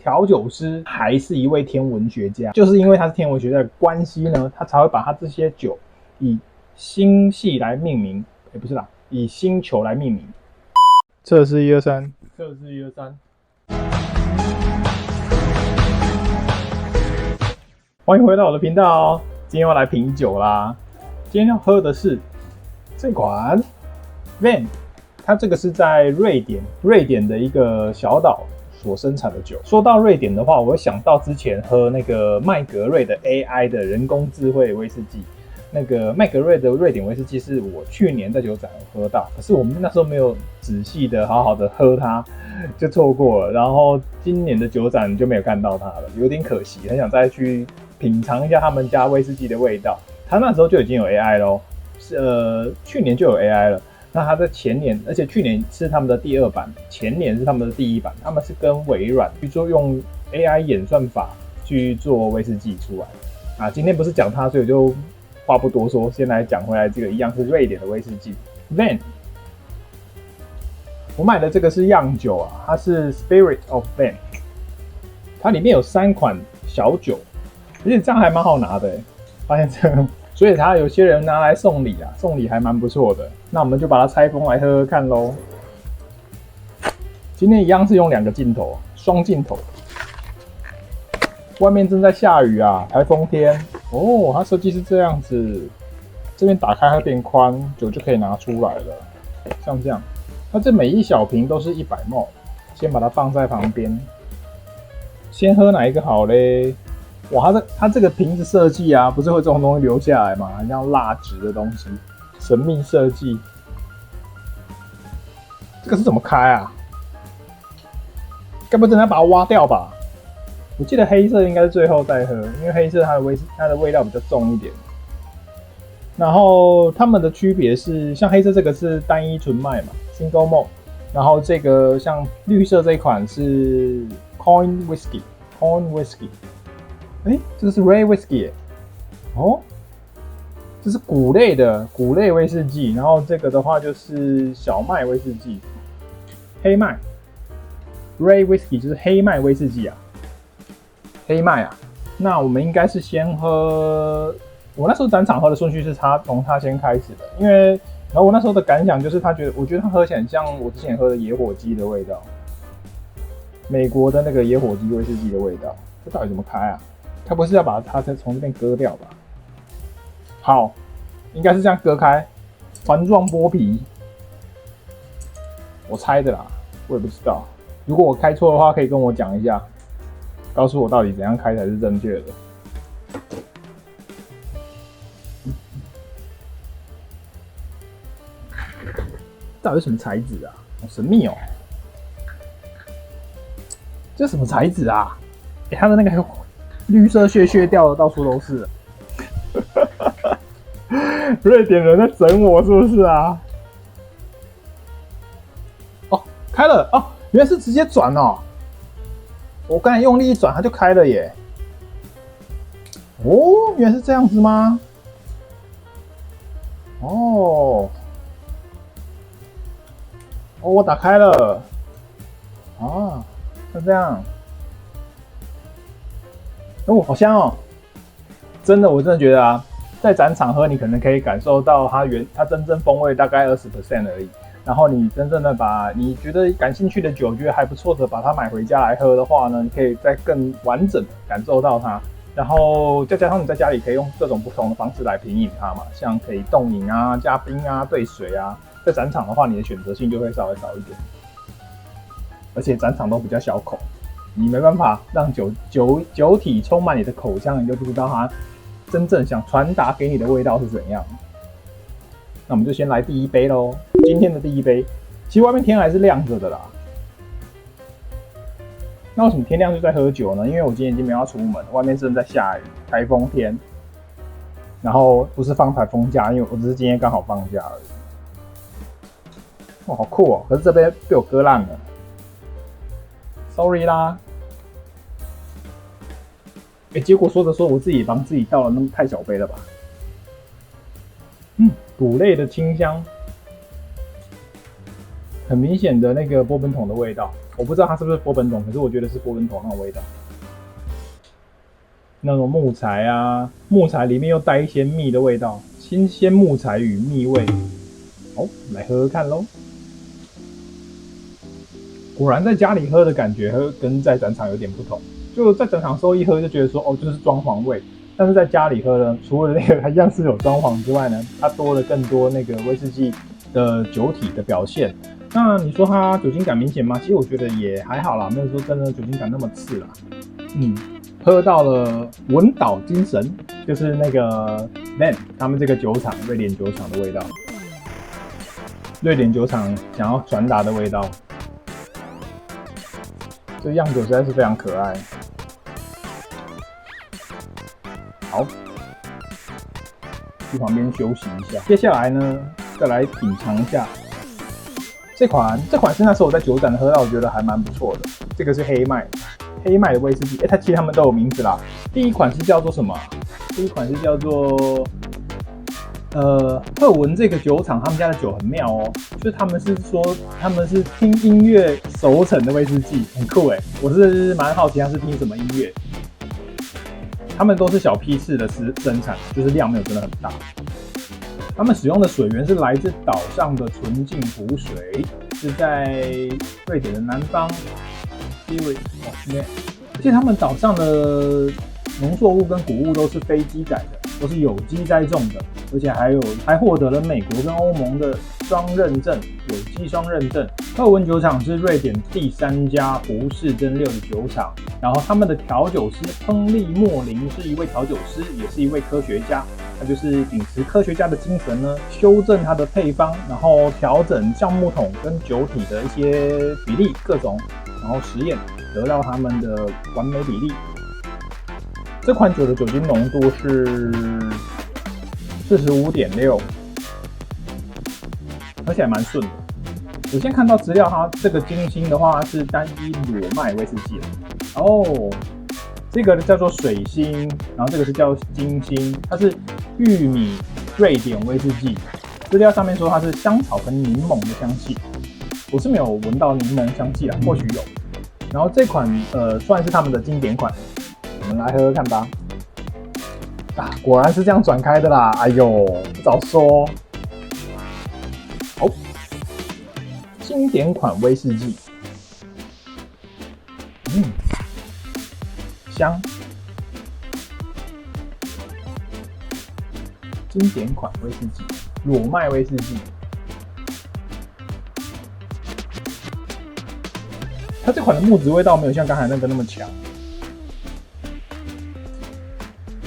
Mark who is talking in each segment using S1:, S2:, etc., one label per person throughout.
S1: 调酒师还是一位天文学家，就是因为他是天文学家的关系呢，他才会把他这些酒以星系来命名，不是啦，以星球来命名。测试123，测试123。欢迎回到我的频道哦，今天要来品酒啦。今天要喝的是这款 Van， 它这个是在瑞典的一个小岛所生产的酒。说到瑞典的话，我会想到之前喝那个麦格瑞的 AI 的人工智慧威士忌。那个麦格瑞的瑞典威士忌是我去年在酒展有喝到，可是我们那时候没有仔细的好好的喝它，就错过了。然后今年的酒展就没有看到它了，有点可惜，很想再去品尝一下他们家威士忌的味道。它那时候就已经有 AI 咯，去年就有 AI 了。那它在前年，而且去年是他们的第2版，前年是他们的第1版。他们是跟微软去做用 AI 演算法去做威士忌出来啊。今天不是讲它，所以我就话不多说，先来讲回来，这个一样是瑞典的威士忌 Van。我买的这个是样酒啊，它是 Spirit of Van， 它里面有3款小酒，而且这样还蛮好拿的，发现这个。所以它有些人拿来送礼啊，送礼还蛮不错的。那我们就把它拆封来喝喝看咯。今天一样是用2个镜头，双镜头。外面正在下雨啊，台风天哦。它设计是这样子，这边打开会变宽，酒就可以拿出来了，像这样。它这每一小瓶都是100ml，先把它放在旁边。先喝哪一个好嘞？哇，它这个瓶子设计啊，不是会这种东西留下来吗？很像蜡质的东西，神秘设计。这个是怎么开啊？该不会真的要把它挖掉吧？我记得黑色应该是最后再喝，因为黑色它的味道比较重一点。然后它们的区别是，像黑色这个是单一纯麦嘛 ，Single Malt， 然后这个像绿色这一款是 Corn Whisky。这个是 Rye Whisky 耶，哦，这是谷类威士忌，然后这个的话就是小麦威士忌，黑麦 Rye Whisky 就是黑麦威士忌啊，黑麦啊。那我们应该是先喝，我那时候展场喝的顺序是从它先开始的，因为然后我那时候的感想就是我觉得它喝起来很像我之前喝的野火鸡的味道，美国的那个野火鸡威士忌的味道，这到底怎么开啊？它不是要把它从这边割掉吧？好，应该是这样割开，环状剥皮。我猜的啦，我也不知道。如果我开错的话，可以跟我讲一下，告诉我到底怎样开才是正确的。到底是什么材质啊？好神秘哦！这是什么材质啊？它的那个绿色屑掉的到处都是。瑞典人在整我是不是啊？哦，开了哦，原来是直接转哦。我刚才用力一转，它就开了耶。哦，原来是这样子吗？哦，我打开了。啊，是这样。哦，好香哦！真的，我真的觉得啊，在展场喝，你可能可以感受到它真正风味大概20% 而已。然后你真正的把你觉得感兴趣的酒，觉得还不错的，把它买回家来喝的话呢，你可以再更完整的感受到它。然后再加上你在家里可以用各种不同的方式来品饮它嘛，像可以冻饮啊、加冰啊、兑水啊。在展场的话，你的选择性就会稍微少一点，而且展场都比较小口。你没办法让酒体充满你的口腔，你就不知道它真正想传达给你的味道是怎样。那我们就先来第1杯咯，今天的第1杯。其实外面天还是亮着的啦。那为什么天亮就在喝酒呢？因为我今天已经没有要出门，外面正在下雨，台风天。然后不是放台风假，因为我只是今天刚好放假而已。哇，好酷哦！可是这杯被我割烂了。Sorry 啦，结果说着说我自己也帮自己倒了，那么太小杯了吧？谷类的清香，很明显的那个波本桶的味道。我不知道它是不是波本桶，可是我觉得是波本桶那种味道，那种木材啊，木材里面又带一些蜜的味道，新鲜木材与蜜味。哦，来喝喝看咯。果然在家里喝的感觉跟在展场有点不同。就在展场时候一喝就觉得说，哦，就是装潢味。但是在家里喝呢，除了那个一样是有装潢之外呢，它多了更多那个威士忌的酒体的表现。那你说它酒精感明显吗？其实我觉得也还好啦，没有说真的酒精感那么刺啦。喝到了文岛精神，就是那个 Van 他们这个酒厂，瑞典酒厂的味道，瑞典酒厂想要传达的味道。这样酒实在是非常可爱。好，去旁边休息一下。接下来呢，再来品尝一下这款是那时候我在酒展喝到，我觉得还蛮不错的。这个是黑麦的威士忌，它其实他们都有名字啦。第一款是叫做什么？第一款是叫做赫文这个酒厂，他们家的酒很妙哦，就是他们是说他们是听音乐熟成的威士忌，很酷哎！我是蛮好奇他是听什么音乐。他们都是小批次的生产，就是量没有真的很大。他们使用的水源是来自岛上的纯净湖水，是在瑞典的南方。而且他们岛上的农作物跟谷物都是非机载的，都是有机栽种的，而且还获得了美国跟欧盟的双认证，有机双认证。赫文酒厂是瑞典第3家不世蒸馏的酒厂，然后他们的调酒师亨利莫林是一位调酒师，也是一位科学家。他就是秉持科学家的精神呢，修正它的配方，然后调整橡木桶跟酒体的一些比例各种，然后实验得到他们的完美比例。这款酒的酒精浓度是 45.6， 而且还蛮顺的。我先看到资料，它这个金星的话是单一裸麦威士忌哦，这个叫做水星，然后这个是叫金星，它是玉米瑞典威士忌。资料上面说它是香草跟柠檬的香气，我是没有闻到柠檬香气啦，或许有。然后这款算是他们的经典款，我们来喝喝看吧。啊，果然是这样转开的啦！哎呦，不早说。好，经典款威士忌，香。经典款威士忌，裸麦威士忌。它这款的木质味道没有像刚才那个那么强。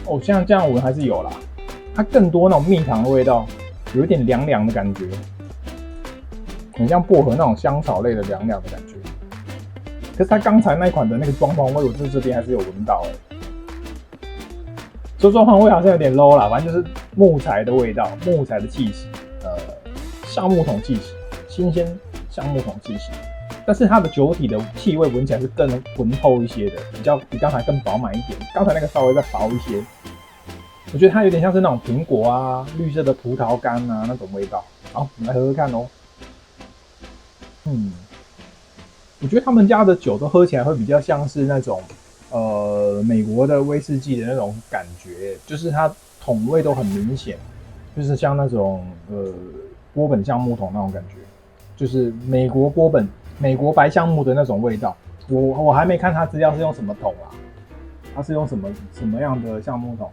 S1: 哦，像这样闻还是有啦，它更多那种蜜糖的味道，有一点凉凉的感觉，很像薄荷那种香草类的凉凉的感觉。可是它刚才那一款的那个装潢味，我这边还是有闻到说装潢味好像有点 low 啦，反正就是木材的味道，木材的气息，橡木桶气息，新鲜橡木桶气息。但是它的酒体的气味闻起来是更浑厚一些的，比刚才更饱满一点。刚才那个稍微再薄一些，我觉得它有点像是那种苹果啊、绿色的葡萄干啊那种味道。好，我们来喝喝看哦。我觉得他们家的酒都喝起来会比较像是那种美国的威士忌的那种感觉，就是它桶味都很明显，就是像那种波本橡木桶那种感觉，就是美国白橡木的那种味道。我还没看它资料是用什么桶啊，它是用什么样的橡木桶？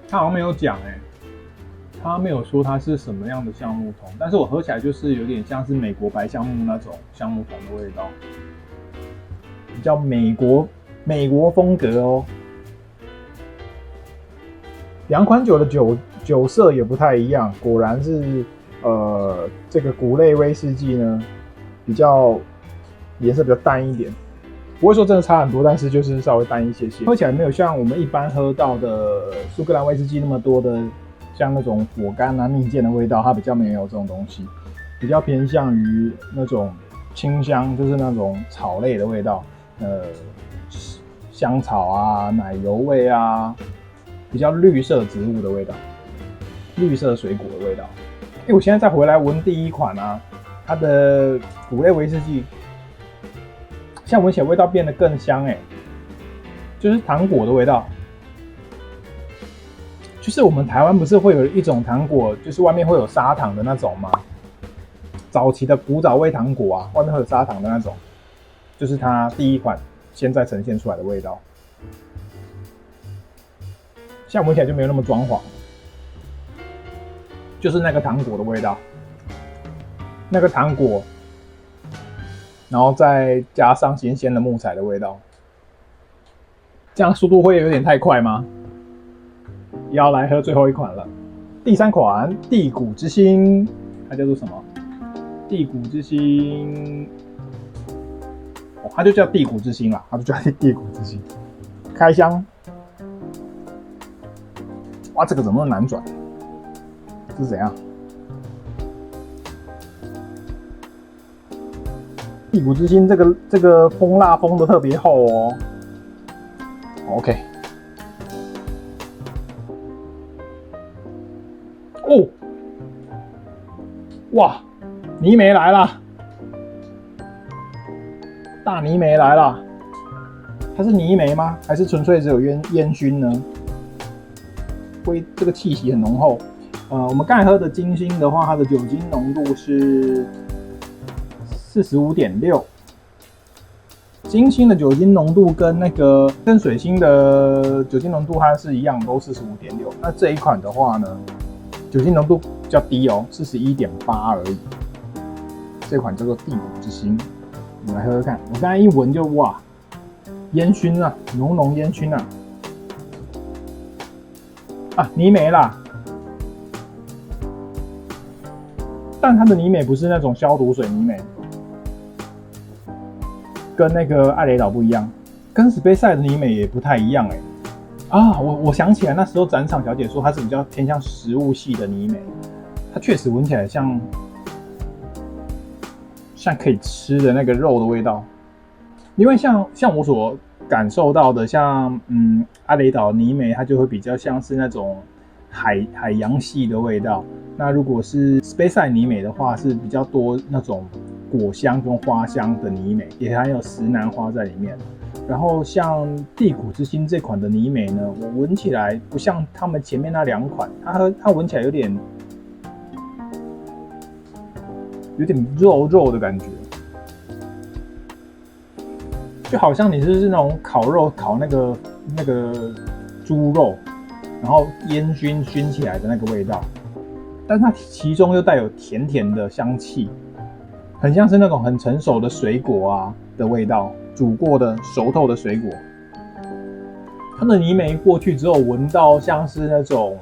S1: 它好像没有讲它没有说它是什么样的橡木桶，但是我喝起来就是有点像是美国白橡木那种橡木桶的味道，比较美国风格哦。两款酒的酒色也不太一样，果然是这个谷类威士忌呢，比较颜色比较淡一点，不会说真的差很多，但是就是稍微淡一些些，喝起来没有像我们一般喝到的苏格兰威士忌那么多的像那种果干啊、蜜饯的味道，它比较没有这种东西，比较偏向于那种清香，就是那种草类的味道，香草啊、奶油味啊，比较绿色植物的味道，绿色水果的味道。我现在再回来闻第一款啊，它的谷类威士忌，现在闻起来味道变得更香就是糖果的味道。就是我们台湾不是会有一种糖果，就是外面会有砂糖的那种吗？早期的古早味糖果啊，外面会有砂糖的那种，就是它第一款现在呈现出来的味道。现在闻起来就没有那么装潢，就是那个糖果的味道，那个糖果，然后再加上新鲜的木材的味道。这样速度会有点太快吗？要来喝最后一款了，第3款地谷之心，它叫做什么？地谷之心，它就叫地谷之心啦，它就叫地谷之心。开箱，哇，这个怎么那么难转？这是怎样？地谷之心这个蜂蜡封的特别厚哦。OK。哦，哇，泥煤来了，大泥煤来了。它是泥煤吗？还是纯粹只有烟熏呢？这个气息很浓厚。我们刚才喝的金星的话，它的酒精浓度是 45.6。金星的酒精浓度跟水星的酒精浓度它是一样，都 45.6。那这一款的话呢，酒精浓度比较低哦，41.8而已。这款叫做地谷之心，我们来喝喝看。我刚才一闻就哇，烟熏啊，浓浓烟熏啊！泥煤啦，但它的泥煤不是那种消毒水泥煤，跟那个艾雷岛不一样，跟Speyside的泥煤也不太一样我想起来，那时候展场小姐说它是比较偏向食物系的泥煤，它确实闻起来像可以吃的那个肉的味道。因为像我所感受到的，像阿雷岛泥煤，它就会比较像是那种海洋系的味道。那如果是 Speyside 泥煤的话，是比较多那种果香跟花香的泥煤，也含有石楠花在里面。然后像地谷之心这款的泥煤呢，我闻起来不像他们前面那2款，它闻起来有点肉的感觉，就好像你是那种烤肉烤那个猪肉，然后烟熏起来的那个味道，但它其中又带有甜甜的香气，很像是那种很成熟的水果的味道，煮过的熟透的水果。它的泥煤过去之后，闻到像是那种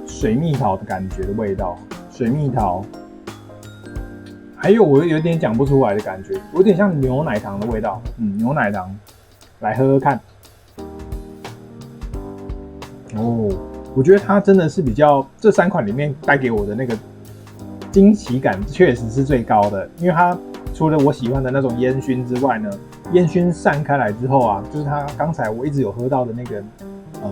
S1: 水蜜桃的感觉的味道，水蜜桃。还有我有点讲不出来的感觉，有点像牛奶糖的味道。牛奶糖，来喝喝看。我觉得它真的是比较这3款里面带给我的那个惊奇感，确实是最高的。因为它除了我喜欢的那种烟熏之外呢，烟熏散开来之后就是它刚才我一直有喝到的那个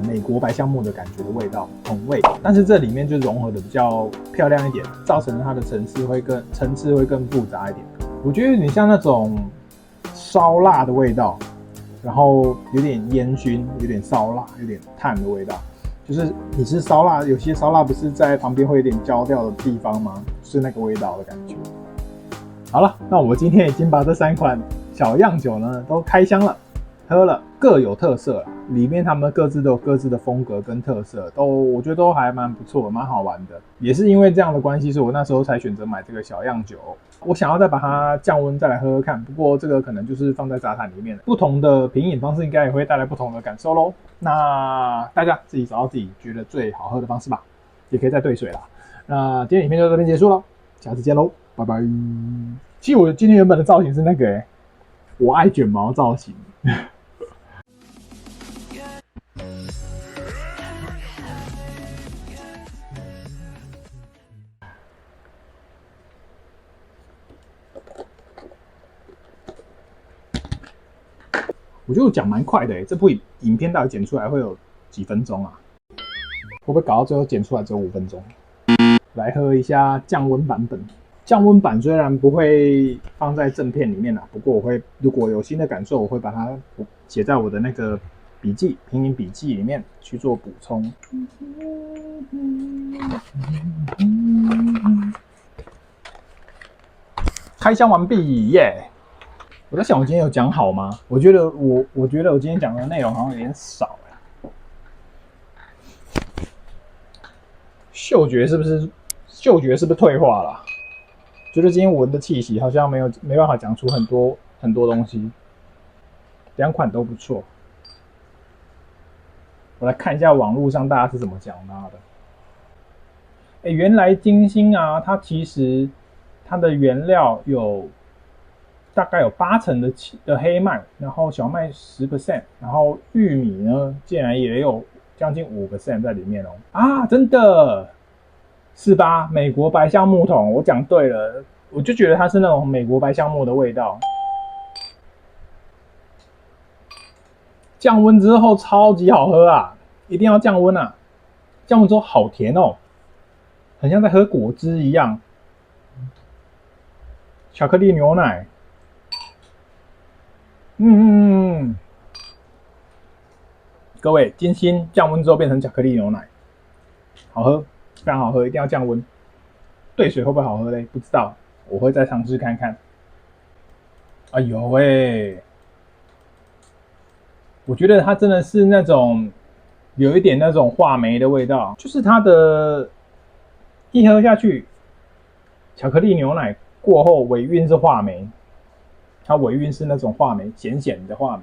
S1: 美国白橡木的感觉的味道桶味，但是这里面就融合的比较漂亮一点，造成它的层次会更复杂一点。我觉得有点像那种烧腊的味道，然后有点烟熏，有点烧腊，有点炭的味道。就是你吃烧腊，有些烧腊不是在旁边会有点焦掉的地方吗？是那个味道的感觉。好了，那我今天已经把这3款小样酒呢都开箱了，喝了，各有特色啦。里面他们各自都有各自的风格跟特色，我觉得都还蛮不错，蛮好玩的。也是因为这样的关系，所以我那时候才选择买这个小样酒。我想要再把它降温再来喝喝看，不过这个可能就是放在杂谈里面，不同的品饮方式应该也会带来不同的感受咯。那大家自己找到自己觉得最好喝的方式吧，也可以再兑水啦。那今天影片就到这边结束了，下次见咯，拜拜。其实我今天原本的造型是那个我爱卷毛造型。我觉得我讲蛮快的这部影片到底剪出来会有几分钟啊？会不会搞到最后剪出来只有5分钟？来喝一下降温版本。降温板虽然不会放在正片里面啦，不过我会如果有新的感受，我会把它写在我的那个笔记拼音笔记里面去做补充。开箱完毕耶！ 我在想，我今天有讲好吗？我觉得我今天讲的内容好像有点少哎。嗅觉是不是退化了？觉得今天闻的气息好像没办法讲出很多东西。两款都不错。我来看一下网络上大家是怎么讲它的。原来金星啊，它其实它的原料有大概有80%的黑麦，然后小麦10%，然后玉米呢，竟然也有将近5% 在里面哦。啊，真的是吧？美国白橡木桶，我讲对了，我就觉得它是那种美国白橡木的味道。降温之后超级好喝啊，一定要降温啊！降温之后好甜哦，很像在喝果汁一样。巧克力牛奶。各位，金星降温之后变成巧克力牛奶，好喝，非常好喝，一定要降温。兑水会不会好喝嘞？不知道，我会再尝试看看。哎呦喂，我觉得它真的是那种有一点那种话梅的味道，就是它的一喝下去，巧克力牛奶过后尾韵是话梅，它尾韵是那种话梅，咸咸的话梅。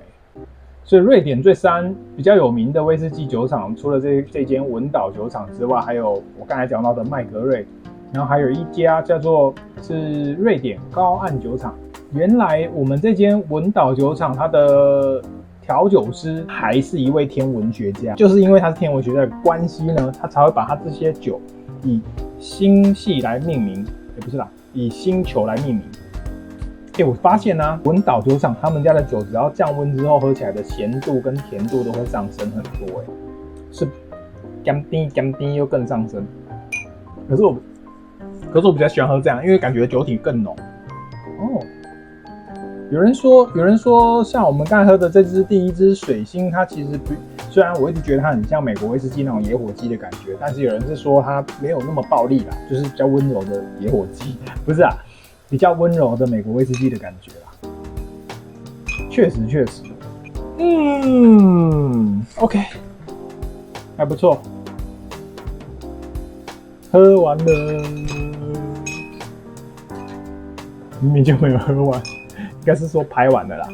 S1: 所以瑞典最3比较有名的威士忌酒厂，除了这间文岛酒厂之外，还有我刚才讲到的麦格瑞，然后还有一家叫做是瑞典高岸酒厂。原来我们这间文岛酒厂，它的调酒师还是一位天文学家，就是因为他是天文学家的关系呢，他才会把他这些酒以星系来命名，不是啦，以星球来命名。我发现啊，文岛酒厂他们家的酒，只要降温之后喝起来的咸度跟甜度都会上升很多，是甘甜又更上升。可是我比较喜欢喝这样，因为感觉酒体更浓。哦，有人说，像我们刚才喝的这支第一支水星，它其实虽然我一直觉得它很像美国威士忌那种野火鸡的感觉，但是有人是说它没有那么暴力啦，就是比较温柔的野火鸡，不是啊。比较温柔的美国威士忌的感觉啦，确实，OK， 还不错，喝完了，明明就没有喝完，应该是说拍完了啦。